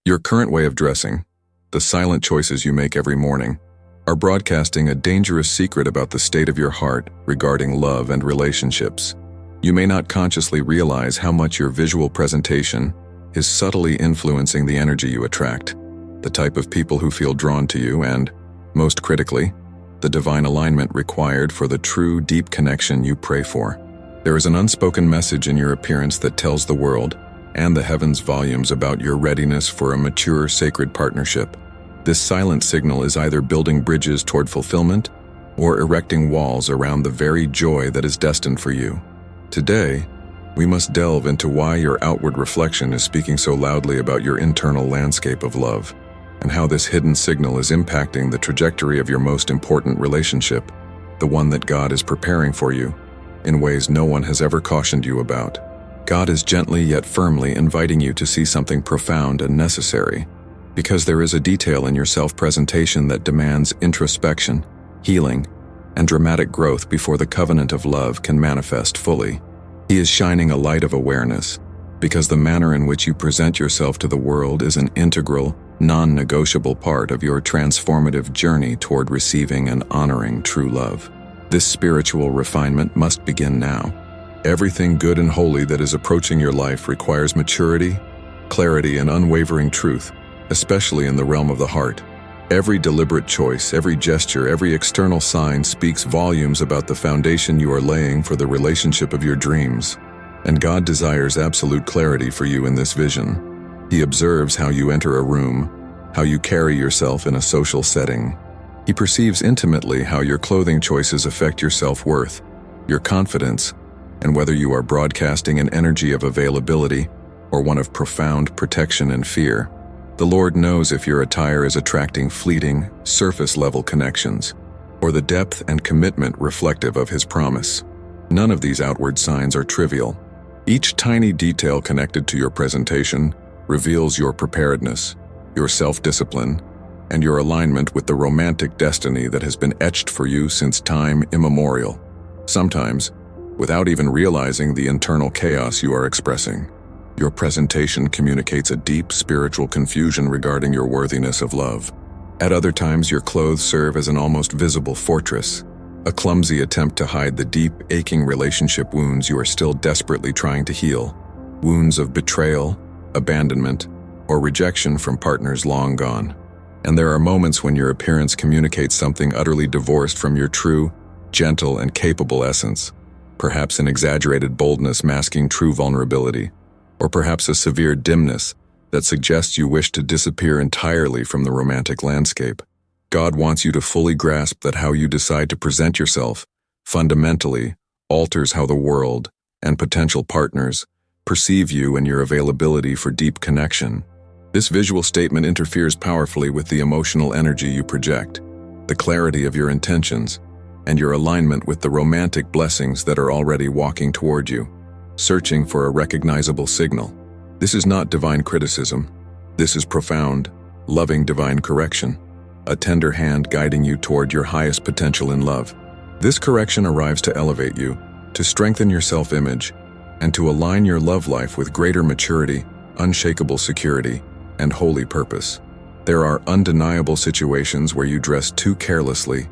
Your current way of dressing, the silent choices you make every morning, are broadcasting a dangerous secret about the state of your heart regarding love and relationships. You may not consciously realize how much your visual presentation is subtly influencing the energy you attract, the type of people who feel drawn to you, and, most critically, the divine alignment required for the true, deep connection you pray for. There is an unspoken message in your appearance that tells the world and the heavens volumes about your readiness for a mature, sacred partnership. This silent signal is either building bridges toward fulfillment or erecting walls around the very joy that is destined for you. Today, we must delve into why your outward reflection is speaking so loudly about your internal landscape of love, and how this hidden signal is impacting the trajectory of your most important relationship, the one that God is preparing for you, in ways no one has ever cautioned you about. God is gently yet firmly inviting you to see something profound and necessary, because there is a detail in your self-presentation that demands introspection, healing, and dramatic growth before the covenant of love can manifest fully. He is shining a light of awareness, because the manner in which you present yourself to the world is an integral, non-negotiable part of your transformative journey toward receiving and honoring true love. This spiritual refinement must begin now. Everything good and holy that is approaching your life requires maturity, clarity, and unwavering truth, especially in the realm of the heart. Every deliberate choice, every gesture, every external sign speaks volumes about the foundation you are laying for the relationship of your dreams. And God desires absolute clarity for you in this vision. He observes how you enter a room, how you carry yourself in a social setting. He perceives intimately how your clothing choices affect your self-worth, your confidence, and whether you are broadcasting an energy of availability or one of profound protection and fear. The Lord knows if your attire is attracting fleeting, surface-level connections, or the depth and commitment reflective of His promise. None of these outward signs are trivial. Each tiny detail connected to your presentation reveals your preparedness, your self-discipline, and your alignment with the romantic destiny that has been etched for you since time immemorial. Sometimes, without even realizing the internal chaos you are expressing, your presentation communicates a deep spiritual confusion regarding your worthiness of love. At other times, your clothes serve as an almost visible fortress, a clumsy attempt to hide the deep, aching relationship wounds you are still desperately trying to heal, wounds of betrayal, abandonment, or rejection from partners long gone. And there are moments when your appearance communicates something utterly divorced from your true, gentle, and capable essence. Perhaps an exaggerated boldness masking true vulnerability, or perhaps a severe dimness that suggests you wish to disappear entirely from the romantic landscape. God wants you to fully grasp that how you decide to present yourself fundamentally alters how the world and potential partners perceive you and your availability for deep connection. This visual statement interferes powerfully with the emotional energy you project, the clarity of your intentions, and your alignment with the romantic blessings that are already walking toward you, searching for a recognizable signal. This is not divine criticism. This is profound, loving divine correction, a tender hand guiding you toward your highest potential in love. This correction arrives to elevate you, to strengthen your self-image, and to align your love life with greater maturity, unshakable security, and holy purpose. There are undeniable situations where you dress too carelessly,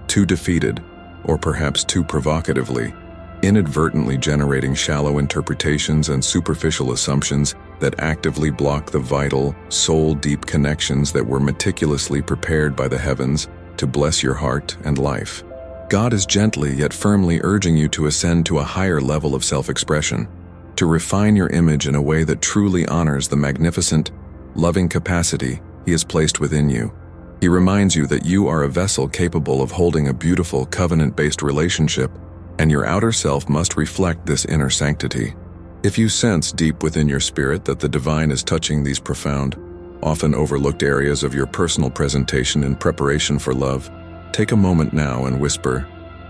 too defeated, or perhaps too provocatively, inadvertently generating shallow interpretations and superficial assumptions that actively block the vital, soul-deep connections that were meticulously prepared by the heavens to bless your heart and life. God is gently yet firmly urging you to ascend to a higher level of self-expression, to refine your image in a way that truly honors the magnificent, loving capacity He has placed within you. He reminds you that you are a vessel capable of holding a beautiful, covenant-based relationship, and your outer self must reflect this inner sanctity. If you sense deep within your spirit that the divine is touching these profound, often overlooked areas of your personal presentation in preparation for love, take a moment now and whisper,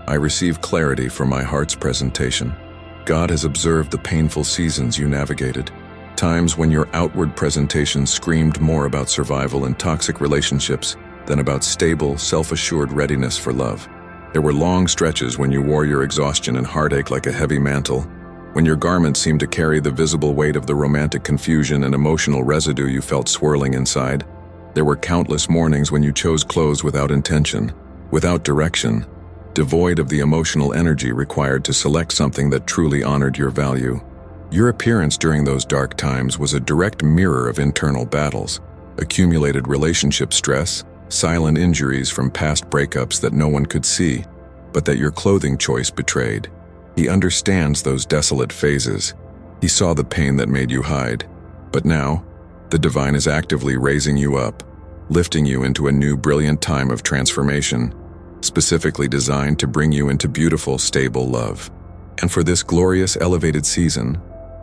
"I receive clarity for my heart's presentation." God has observed the painful seasons you navigated, times when your outward presentation screamed more about survival in toxic relationships than about stable, self-assured readiness for love. There were long stretches when you wore your exhaustion and heartache like a heavy mantle, when your garments seemed to carry the visible weight of the romantic confusion and emotional residue you felt swirling inside. There were countless mornings when you chose clothes without intention, without direction, devoid of the emotional energy required to select something that truly honored your value. Your appearance during those dark times was a direct mirror of internal battles, accumulated relationship stress, silent injuries from past breakups that no one could see, but that your clothing choice betrayed. He understands those desolate phases. He saw the pain that made you hide. But now, the divine is actively raising you up, lifting you into a new brilliant time of transformation, specifically designed to bring you into beautiful, stable love. And for this glorious, elevated season,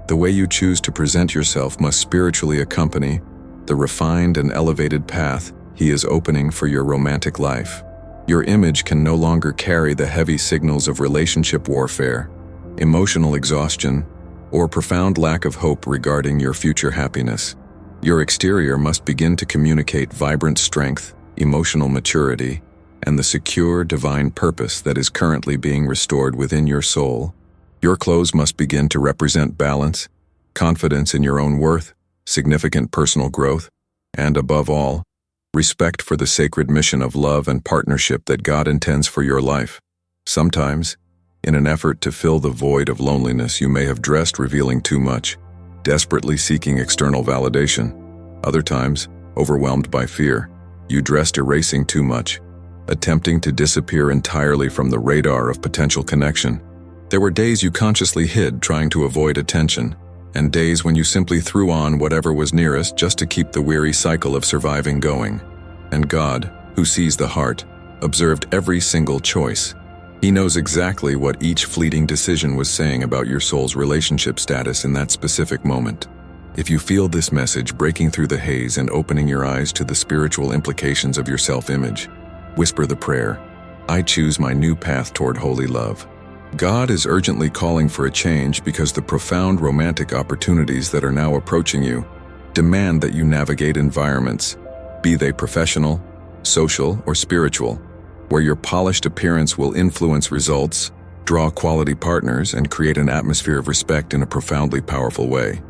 the way you choose to present yourself must spiritually accompany the refined and elevated path He is opening for your romantic life. Your image can no longer carry the heavy signals of relationship warfare, emotional exhaustion, or profound lack of hope regarding your future happiness. Your exterior must begin to communicate vibrant strength, emotional maturity, and the secure, divine purpose that is currently being restored within your soul. Your clothes must begin to represent balance, confidence in your own worth, significant personal growth, and above all, respect for the sacred mission of love and partnership that God intends for your life. Sometimes, in an effort to fill the void of loneliness, you may have dressed revealing too much, desperately seeking external validation. Other times, overwhelmed by fear, you dressed erasing too much, attempting to disappear entirely from the radar of potential connection. There were days you consciously hid, trying to avoid attention, and days when you simply threw on whatever was nearest just to keep the weary cycle of surviving going. And God, who sees the heart, observed every single choice. He knows exactly what each fleeting decision was saying about your soul's relationship status in that specific moment. If you feel this message breaking through the haze and opening your eyes to the spiritual implications of your self-image, whisper the prayer, "I choose my new path toward holy love." God is urgently calling for a change because the profound romantic opportunities that are now approaching you demand that you navigate environments, be they professional, social, or spiritual, where your polished appearance will influence results, draw quality partners, and create an atmosphere of respect in a profoundly powerful way.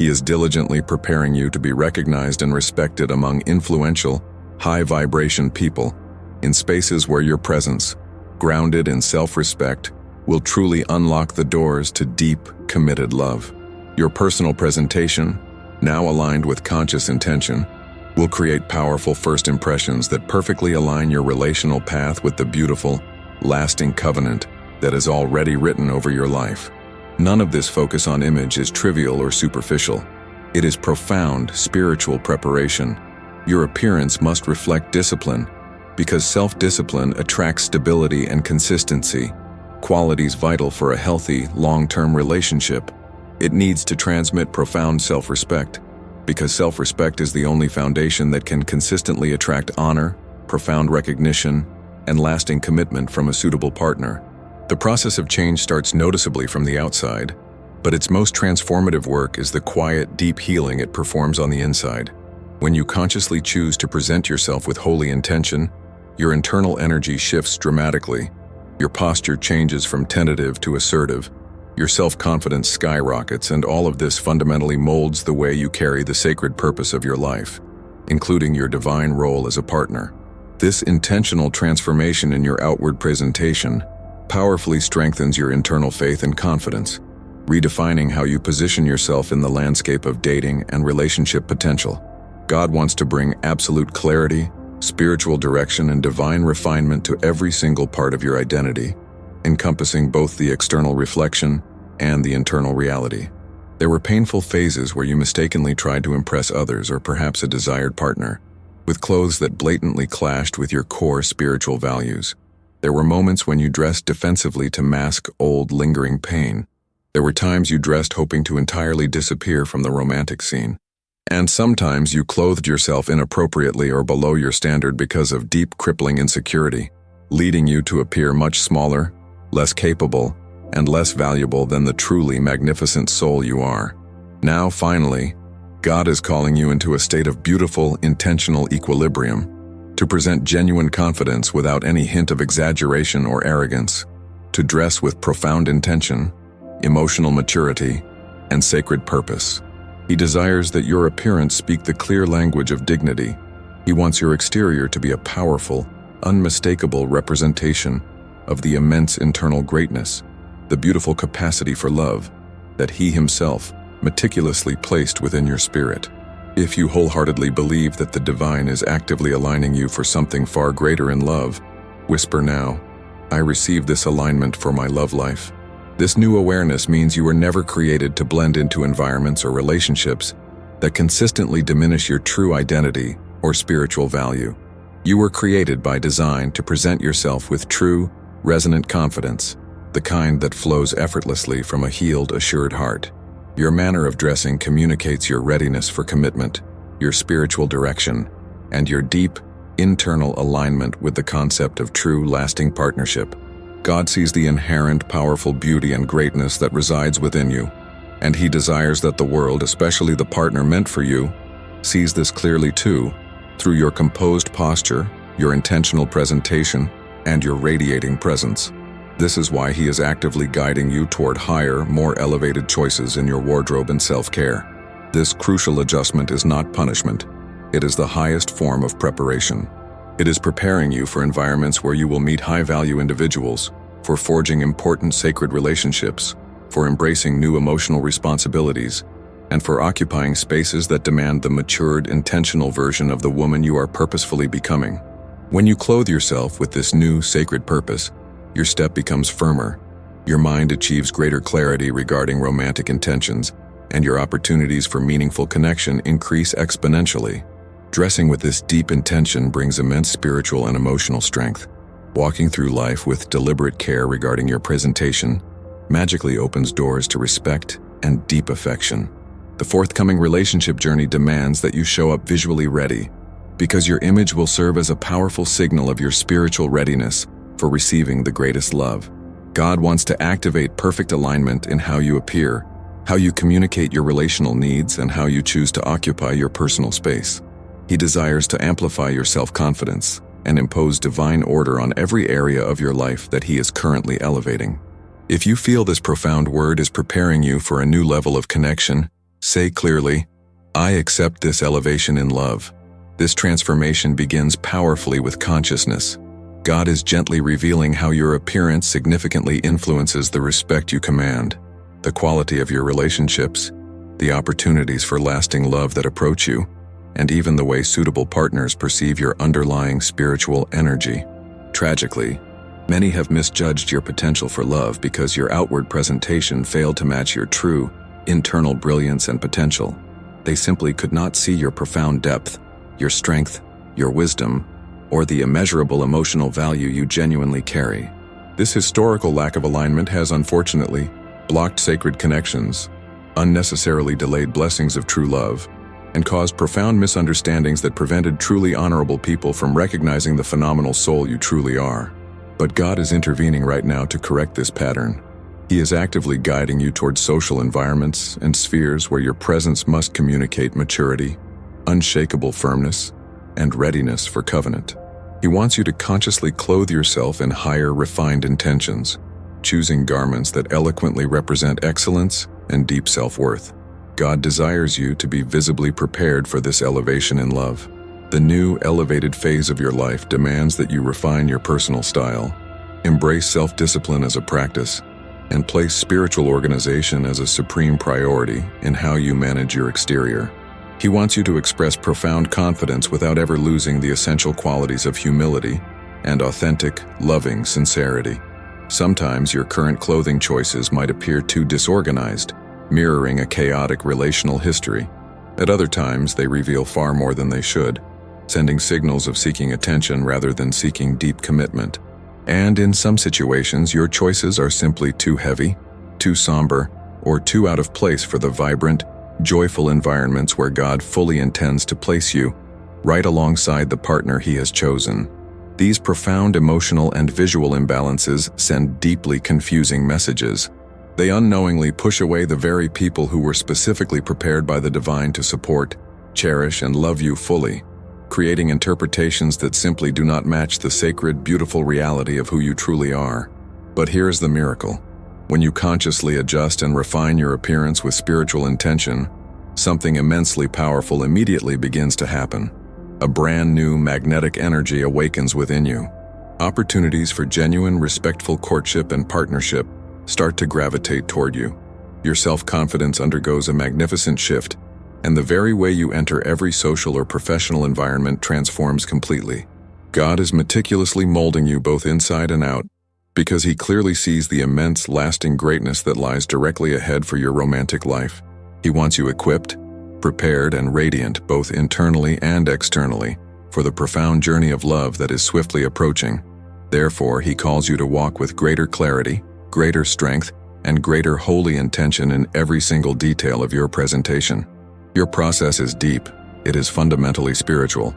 He is diligently preparing you to be recognized and respected among influential, high-vibration people, in spaces where your presence, grounded in self-respect, will truly unlock the doors to deep, committed love. Your personal presentation, now aligned with conscious intention, will create powerful first impressions that perfectly align your relational path with the beautiful, lasting covenant that is already written over your life. None of this focus on image is trivial or superficial. It is profound, spiritual preparation. Your appearance must reflect discipline, because self-discipline attracts stability and consistency, qualities vital for a healthy, long-term relationship. It needs to transmit profound self-respect, because self-respect is the only foundation that can consistently attract honor, profound recognition, and lasting commitment from a suitable partner. The process of change starts noticeably from the outside, but its most transformative work is the quiet, deep healing it performs on the inside. When you consciously choose to present yourself with holy intention, your internal energy shifts dramatically. Your posture changes from tentative to assertive. Your self-confidence skyrockets, and all of this fundamentally molds the way you carry the sacred purpose of your life, including your divine role as a partner. This intentional transformation in your outward presentation powerfully strengthens your internal faith and confidence, redefining how you position yourself in the landscape of dating and relationship potential. God wants to bring absolute clarity, spiritual direction, and divine refinement to every single part of your identity, encompassing both the external reflection and the internal reality. There were painful phases where you mistakenly tried to impress others or perhaps a desired partner, with clothes that blatantly clashed with your core spiritual values. There were moments when you dressed defensively to mask old, lingering pain. There were times you dressed hoping to entirely disappear from the romantic scene. And sometimes you clothed yourself inappropriately or below your standard because of deep, crippling insecurity, leading you to appear much smaller, less capable, and less valuable than the truly magnificent soul you are. Now, finally, God is calling you into a state of beautiful, intentional equilibrium, to present genuine confidence without any hint of exaggeration or arrogance, to dress with profound intention, emotional maturity, and sacred purpose. He desires that your appearance speak the clear language of dignity. He wants your exterior to be a powerful, unmistakable representation of the immense internal greatness, the beautiful capacity for love that he himself meticulously placed within your spirit. If you wholeheartedly believe that the divine is actively aligning you for something far greater in love, whisper now, "I receive this alignment for my love life." This new awareness means you were never created to blend into environments or relationships that consistently diminish your true identity or spiritual value. You were created by design to present yourself with true, resonant confidence, the kind that flows effortlessly from a healed, assured heart. Your manner of dressing communicates your readiness for commitment, your spiritual direction, and your deep, internal alignment with the concept of true, lasting partnership. God sees the inherent, powerful beauty and greatness that resides within you, and He desires that the world, especially the partner meant for you, sees this clearly too, through your composed posture, your intentional presentation, and your radiating presence. This is why He is actively guiding you toward higher, more elevated choices in your wardrobe and self-care. This crucial adjustment is not punishment. It is the highest form of preparation. It is preparing you for environments where you will meet high-value individuals, for forging important sacred relationships, for embracing new emotional responsibilities, and for occupying spaces that demand the matured, intentional version of the woman you are purposefully becoming. When you clothe yourself with this new, sacred purpose, your step becomes firmer, your mind achieves greater clarity regarding romantic intentions, and your opportunities for meaningful connection increase exponentially. Dressing with this deep intention brings immense spiritual and emotional strength. Walking through life with deliberate care regarding your presentation magically opens doors to respect and deep affection. The forthcoming relationship journey demands that you show up visually ready, because your image will serve as a powerful signal of your spiritual readiness for receiving the greatest love. God wants to activate perfect alignment in how you appear, how you communicate your relational needs, and how you choose to occupy your personal space. He desires to amplify your self-confidence and impose divine order on every area of your life that He is currently elevating. If you feel this profound word is preparing you for a new level of connection, say clearly, "I accept this elevation in love." This transformation begins powerfully with consciousness. God is gently revealing how your appearance significantly influences the respect you command, the quality of your relationships, the opportunities for lasting love that approach you, and even the way suitable partners perceive your underlying spiritual energy. Tragically, many have misjudged your potential for love because your outward presentation failed to match your true, internal brilliance and potential. They simply could not see your profound depth, your strength, your wisdom, or the immeasurable emotional value you genuinely carry. This historical lack of alignment has unfortunately blocked sacred connections, unnecessarily delayed blessings of true love, and caused profound misunderstandings that prevented truly honorable people from recognizing the phenomenal soul you truly are. But God is intervening right now to correct this pattern. He is actively guiding you towards social environments and spheres where your presence must communicate maturity, unshakable firmness, and readiness for covenant. He wants you to consciously clothe yourself in higher, refined intentions, choosing garments that eloquently represent excellence and deep self-worth. God desires you to be visibly prepared for this elevation in love. The new, elevated phase of your life demands that you refine your personal style, embrace self-discipline as a practice, and place spiritual organization as a supreme priority in how you manage your exterior. He wants you to express profound confidence without ever losing the essential qualities of humility and authentic, loving sincerity. Sometimes your current clothing choices might appear too disorganized, mirroring a chaotic relational history. At other times, they reveal far more than they should, sending signals of seeking attention rather than seeking deep commitment. And in some situations, your choices are simply too heavy, too somber, or too out of place for the vibrant, joyful environments where God fully intends to place you, right alongside the partner He has chosen. These profound emotional and visual imbalances send deeply confusing messages. They unknowingly push away the very people who were specifically prepared by the divine to support, cherish, and love you fully, creating interpretations that simply do not match the sacred, beautiful reality of who you truly are. But here's the miracle. When you consciously adjust and refine your appearance with spiritual intention, something immensely powerful immediately begins to happen. A brand new magnetic energy awakens within you. Opportunities for genuine, respectful courtship and partnership start to gravitate toward you. Your self-confidence undergoes a magnificent shift, and the very way you enter every social or professional environment transforms completely. God is meticulously molding you both inside and out, because He clearly sees the immense, lasting greatness that lies directly ahead for your romantic life. He wants you equipped, prepared, and radiant both internally and externally for the profound journey of love that is swiftly approaching. Therefore, He calls you to walk with greater clarity, greater strength, and greater holy intention in every single detail of your presentation. Your process is deep, it is fundamentally spiritual,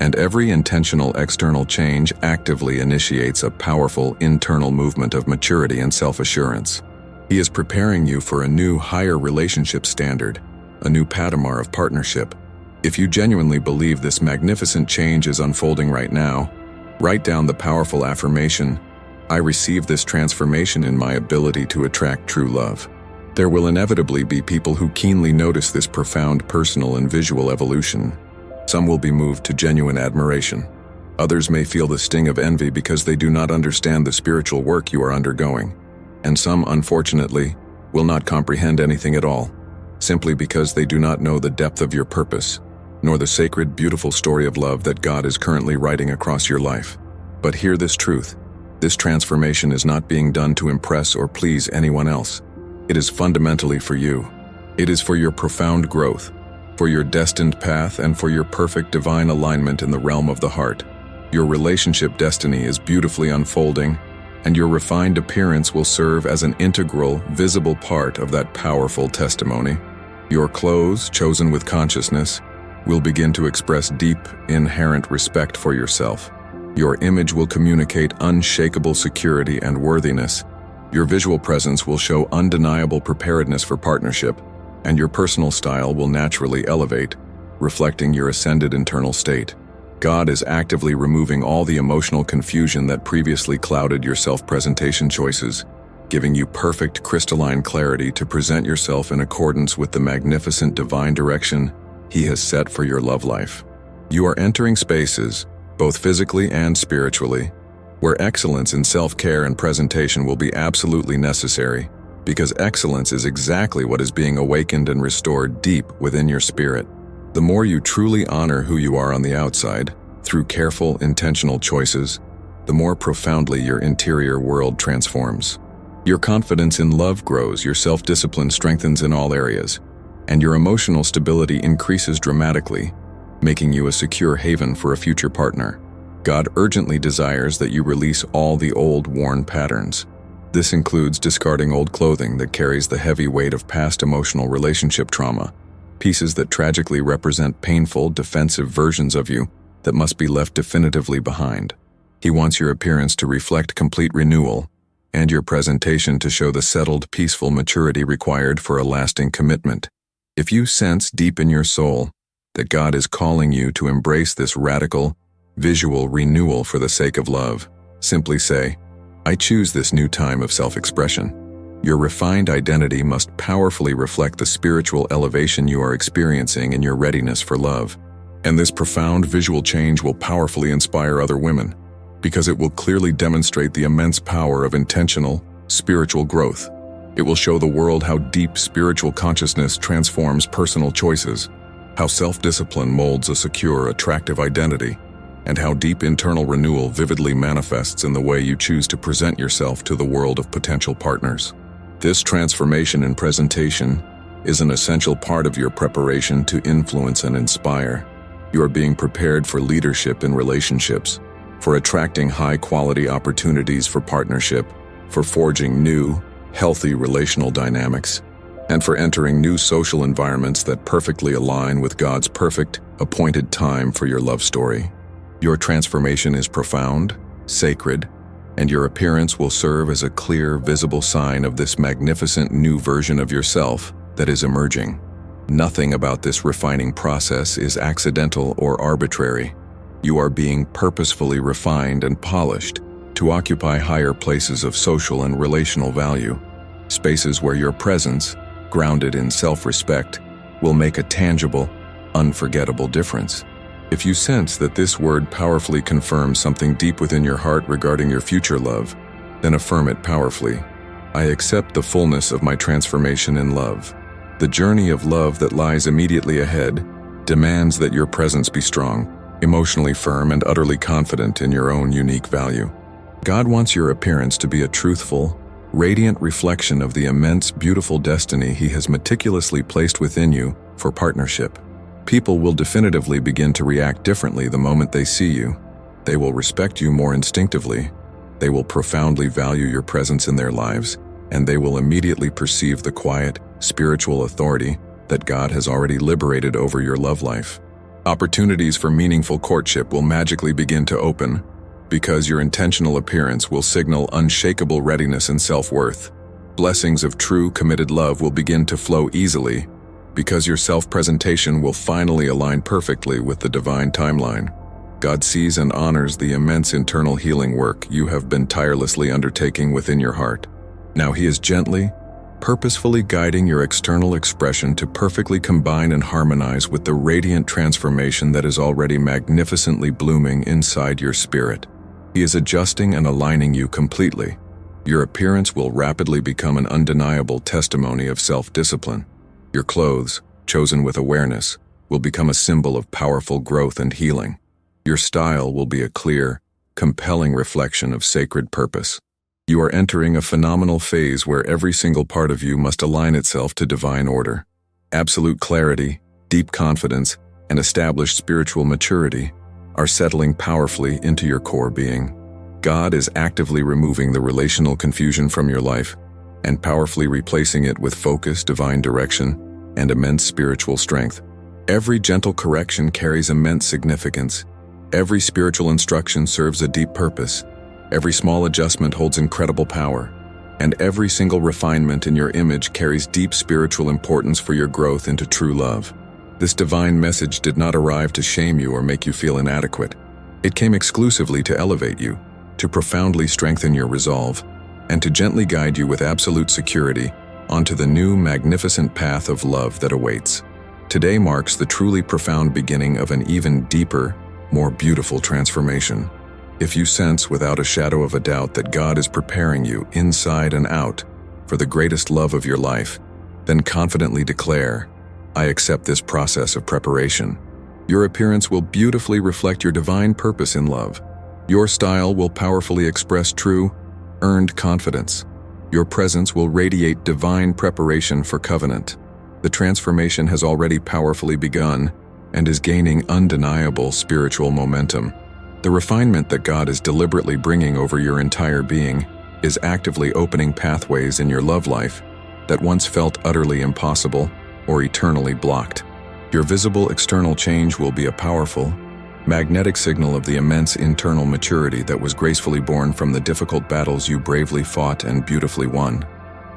and every intentional external change actively initiates a powerful internal movement of maturity and self-assurance. He is preparing you for a new, higher relationship standard, a new patamar of partnership. If you genuinely believe this magnificent change is unfolding right now, write down the powerful affirmation, "I receive this transformation in my ability to attract true love." There will inevitably be people who keenly notice this profound personal and visual evolution. Some will be moved to genuine admiration. Others may feel the sting of envy because they do not understand the spiritual work you are undergoing. And some, unfortunately, will not comprehend anything at all, simply because they do not know the depth of your purpose, nor the sacred, beautiful story of love that God is currently writing across your life. But hear this truth: this transformation is not being done to impress or please anyone else. It is fundamentally for you. It is for your profound growth, for your destined path, and for your perfect divine alignment in the realm of the heart. Your relationship destiny is beautifully unfolding, and your refined appearance will serve as an integral, visible part of that powerful testimony. Your clothes, chosen with consciousness, will begin to express deep, inherent respect for yourself. Your image will communicate unshakable security and worthiness. Your visual presence will show undeniable preparedness for partnership, and your personal style will naturally elevate, reflecting your ascended internal state. God is actively removing all the emotional confusion that previously clouded your self-presentation choices, giving you perfect crystalline clarity to present yourself in accordance with the magnificent divine direction He has set for your love life. You are entering spaces, both physically and spiritually, where excellence in self-care and presentation will be absolutely necessary, because excellence is exactly what is being awakened and restored deep within your spirit. The more you truly honor who you are on the outside, through careful, intentional choices, the more profoundly your interior world transforms. Your confidence in love grows, your self-discipline strengthens in all areas, and your emotional stability increases dramatically, making you a secure haven for a future partner. God urgently desires that you release all the old, worn patterns. This includes discarding old clothing that carries the heavy weight of past emotional relationship trauma, pieces that tragically represent painful, defensive versions of you that must be left definitively behind. He wants your appearance to reflect complete renewal, and your presentation to show the settled, peaceful maturity required for a lasting commitment. If you sense deep in your soul that God is calling you to embrace this radical, visual renewal for the sake of love, simply say, "I choose this new time of self-expression." Your refined identity must powerfully reflect the spiritual elevation you are experiencing in your readiness for love. And this profound visual change will powerfully inspire other women, because it will clearly demonstrate the immense power of intentional, spiritual growth. It will show the world how deep spiritual consciousness transforms personal choices, how self-discipline molds a secure, attractive identity, and how deep internal renewal vividly manifests in the way you choose to present yourself to the world of potential partners. This transformation in presentation is an essential part of your preparation to influence and inspire. You are being prepared for leadership in relationships, for attracting high-quality opportunities for partnership, for forging new, healthy relational dynamics, and for entering new social environments that perfectly align with God's perfect, appointed time for your love story. Your transformation is profound, sacred, and your appearance will serve as a clear, visible sign of this magnificent new version of yourself that is emerging. Nothing about this refining process is accidental or arbitrary. You are being purposefully refined and polished to occupy higher places of social and relational value. spaces where your presence, grounded in self-respect, will make a tangible, unforgettable difference. If you sense that this word powerfully confirms something deep within your heart regarding your future love, then affirm it powerfully. I accept the fullness of my transformation in love. The journey of love that lies immediately ahead demands that your presence be strong, emotionally firm, and utterly confident in your own unique value. God wants your appearance to be a truthful, radiant reflection of the immense, beautiful destiny He has meticulously placed within you for partnership. People will definitively begin to react differently the moment they see you. They will respect you more instinctively. They will profoundly value your presence in their lives, and they will immediately perceive the quiet, spiritual authority that God has already liberated over your love life. Opportunities for meaningful courtship will magically begin to open, because your intentional appearance will signal unshakable readiness and self-worth. Blessings of true, committed love will begin to flow easily, because your self-presentation will finally align perfectly with the divine timeline. God sees and honors the immense internal healing work you have been tirelessly undertaking within your heart. Now He is gently, purposefully guiding your external expression to perfectly combine and harmonize with the radiant transformation that is already magnificently blooming inside your spirit. He is adjusting and aligning you completely. Your appearance will rapidly become an undeniable testimony of self-discipline. Your clothes, chosen with awareness, will become a symbol of powerful growth and healing. Your style will be a clear, compelling reflection of sacred purpose. You are entering a phenomenal phase where every single part of you must align itself to divine order. Absolute clarity, deep confidence, and established spiritual maturity are settling powerfully into your core being. God is actively removing the relational confusion from your life and powerfully replacing it with focus, divine direction, and immense spiritual strength. Every gentle correction carries immense significance. Every spiritual instruction serves a deep purpose. Every small adjustment holds incredible power. And every single refinement in your image carries deep spiritual importance for your growth into true love. This divine message did not arrive to shame you or make you feel inadequate. It came exclusively to elevate you, to profoundly strengthen your resolve, and to gently guide you with absolute security onto the new, magnificent path of love that awaits. Today marks the truly profound beginning of an even deeper, more beautiful transformation. If you sense without a shadow of a doubt that God is preparing you inside and out for the greatest love of your life, then confidently declare, I accept this process of preparation. Your appearance will beautifully reflect your divine purpose in love. Your style will powerfully express true, earned confidence. Your presence will radiate divine preparation for covenant. The transformation has already powerfully begun and is gaining undeniable spiritual momentum. The refinement that God is deliberately bringing over your entire being is actively opening pathways in your love life that once felt utterly impossible or eternally blocked. Your visible external change will be a powerful, magnetic signal of the immense internal maturity that was gracefully born from the difficult battles you bravely fought and beautifully won.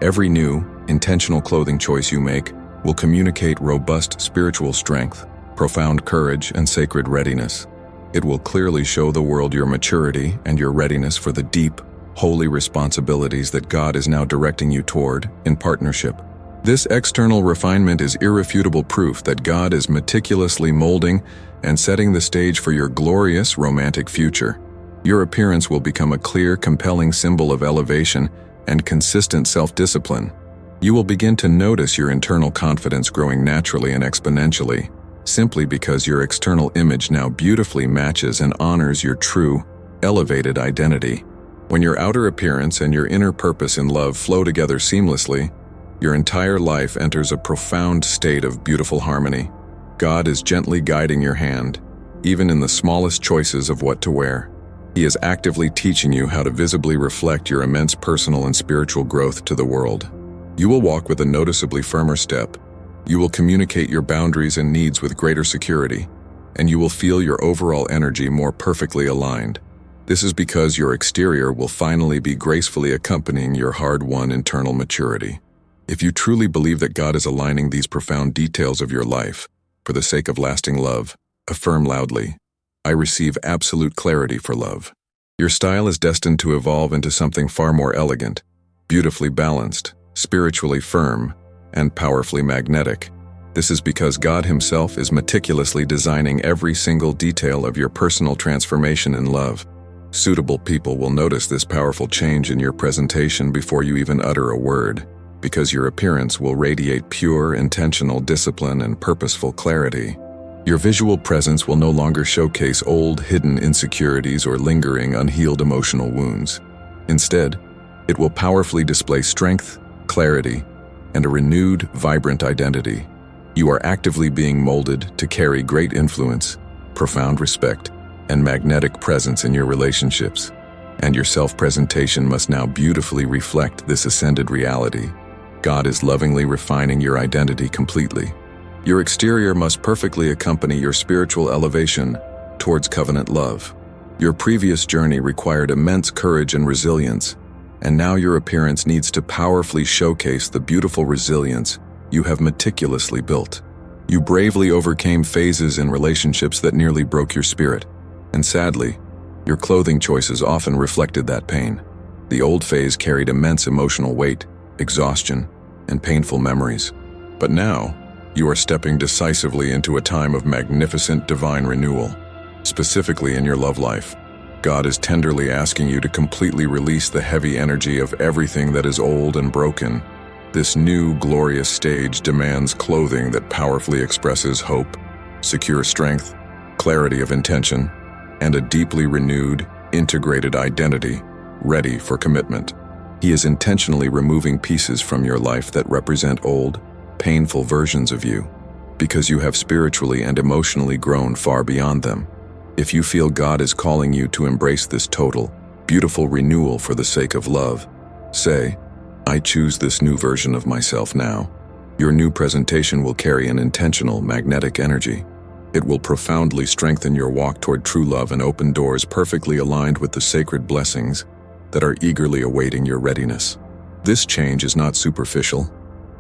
Every new, intentional clothing choice you make will communicate robust spiritual strength, profound courage, and sacred readiness. It will clearly show the world your maturity and your readiness for the deep, holy responsibilities that God is now directing you toward in partnership. This external refinement is irrefutable proof that God is meticulously molding and setting the stage for your glorious romantic future. Your appearance will become a clear, compelling symbol of elevation and consistent self-discipline. You will begin to notice your internal confidence growing naturally and exponentially, simply because your external image now beautifully matches and honors your true, elevated identity. When your outer appearance and your inner purpose in love flow together seamlessly, your entire life enters a profound state of beautiful harmony. God is gently guiding your hand, even in the smallest choices of what to wear. He is actively teaching you how to visibly reflect your immense personal and spiritual growth to the world. You will walk with a noticeably firmer step. You will communicate your boundaries and needs with greater security, and you will feel your overall energy more perfectly aligned. This is because your exterior will finally be gracefully accompanying your hard-won internal maturity. If you truly believe that God is aligning these profound details of your life for the sake of lasting love, affirm loudly, I receive absolute clarity for love. Your style is destined to evolve into something far more elegant, beautifully balanced, spiritually firm, and powerfully magnetic. This is because God Himself is meticulously designing every single detail of your personal transformation in love. Suitable people will notice this powerful change in your presentation before you even utter a word, because your appearance will radiate pure, intentional discipline and purposeful clarity. Your visual presence will no longer showcase old, hidden insecurities or lingering, unhealed emotional wounds. Instead, it will powerfully display strength, clarity, and a renewed, vibrant identity. You are actively being molded to carry great influence, profound respect, and magnetic presence in your relationships, and your self-presentation must now beautifully reflect this ascended reality. God is lovingly refining your identity completely. Your exterior must perfectly accompany your spiritual elevation towards covenant love. Your previous journey required immense courage and resilience, and now your appearance needs to powerfully showcase the beautiful resilience you have meticulously built. You bravely overcame phases in relationships that nearly broke your spirit, and sadly, your clothing choices often reflected that pain. The old phase carried immense emotional weight, exhaustion, and painful memories. But now, you are stepping decisively into a time of magnificent divine renewal. Specifically in your love life, God is tenderly asking you to completely release the heavy energy of everything that is old and broken. This new, glorious stage demands clothing that powerfully expresses hope, secure strength, clarity of intention, and a deeply renewed, integrated identity, ready for commitment. He is intentionally removing pieces from your life that represent old, painful versions of you, because you have spiritually and emotionally grown far beyond them. If you feel God is calling you to embrace this total, beautiful renewal for the sake of love, say, "I choose this new version of myself now." Your new presentation will carry an intentional, magnetic energy. It will profoundly strengthen your walk toward true love and open doors perfectly aligned with the sacred blessings that are eagerly awaiting your readiness. This change is not superficial.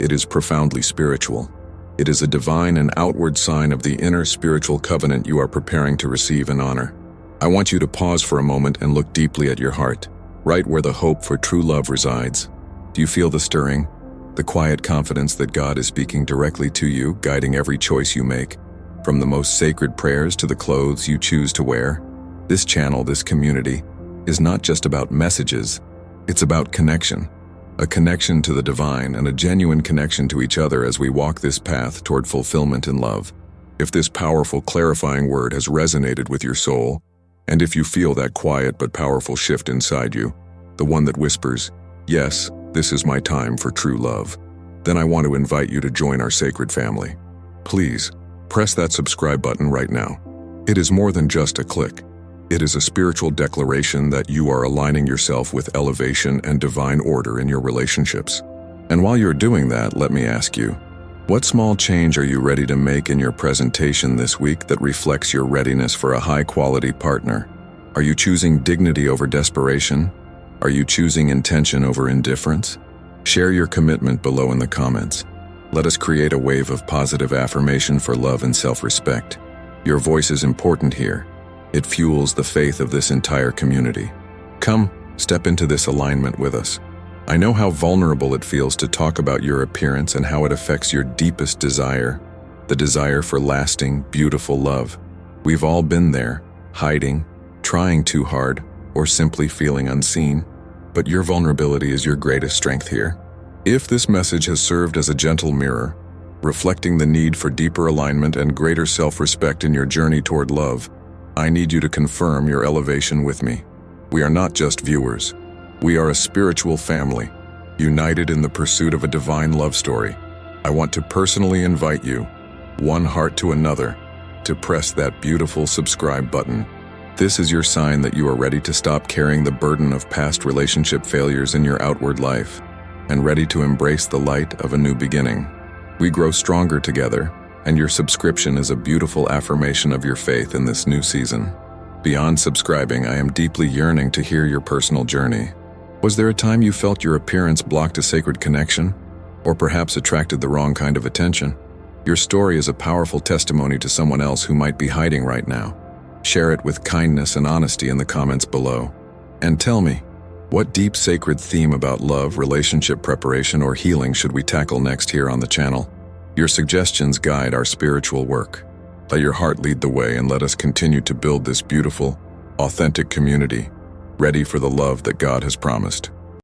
It is profoundly spiritual. It is a divine and outward sign of the inner spiritual covenant you are preparing to receive and honor. I want you to pause for a moment and look deeply at your heart, right where the hope for true love resides. Do you feel the stirring, the quiet confidence that God is speaking directly to you, guiding every choice you make? From the most sacred prayers to the clothes you choose to wear, this channel, this community, is not just about messages, it's about connection. A connection to the divine and a genuine connection to each other as we walk this path toward fulfillment in love. If this powerful, clarifying word has resonated with your soul, and if you feel that quiet but powerful shift inside you, the one that whispers, "Yes, this is my time for true love," then I want to invite you to join our sacred family. Please, press that subscribe button right now. It is more than just a click. It is a spiritual declaration that you are aligning yourself with elevation and divine order in your relationships. And while you're doing that, let me ask you, what small change are you ready to make in your presentation this week that reflects your readiness for a high-quality partner? Are you choosing dignity over desperation? Are you choosing intention over indifference? Share your commitment below in the comments. Let us create a wave of positive affirmation for love and self-respect. Your voice is important here. It fuels the faith of this entire community. Come, step into this alignment with us. I know how vulnerable it feels to talk about your appearance and how it affects your deepest desire, the desire for lasting, beautiful love. We've all been there, hiding, trying too hard, or simply feeling unseen. But your vulnerability is your greatest strength here. If this message has served as a gentle mirror, reflecting the need for deeper alignment and greater self-respect in your journey toward love, I need you to confirm your elevation with me. We are not just viewers. We are a spiritual family, united in the pursuit of a divine love story. I want to personally invite you, one heart to another, to press that beautiful subscribe button. This is your sign that you are ready to stop carrying the burden of past relationship failures in your outward life, and ready to embrace the light of a new beginning. We grow stronger together, and your subscription is a beautiful affirmation of your faith in this new season. Beyond subscribing, I am deeply yearning to hear your personal journey. Was there a time you felt your appearance blocked a sacred connection, or perhaps attracted the wrong kind of attention? Your story is a powerful testimony to someone else who might be hiding right now. Share it with kindness and honesty in the comments below. And tell me, What deep sacred theme about love, relationship preparation, or healing should we tackle next here on the channel? Your suggestions guide our spiritual work. Let your heart lead the way and let us continue to build this beautiful, authentic community, ready for the love that God has promised.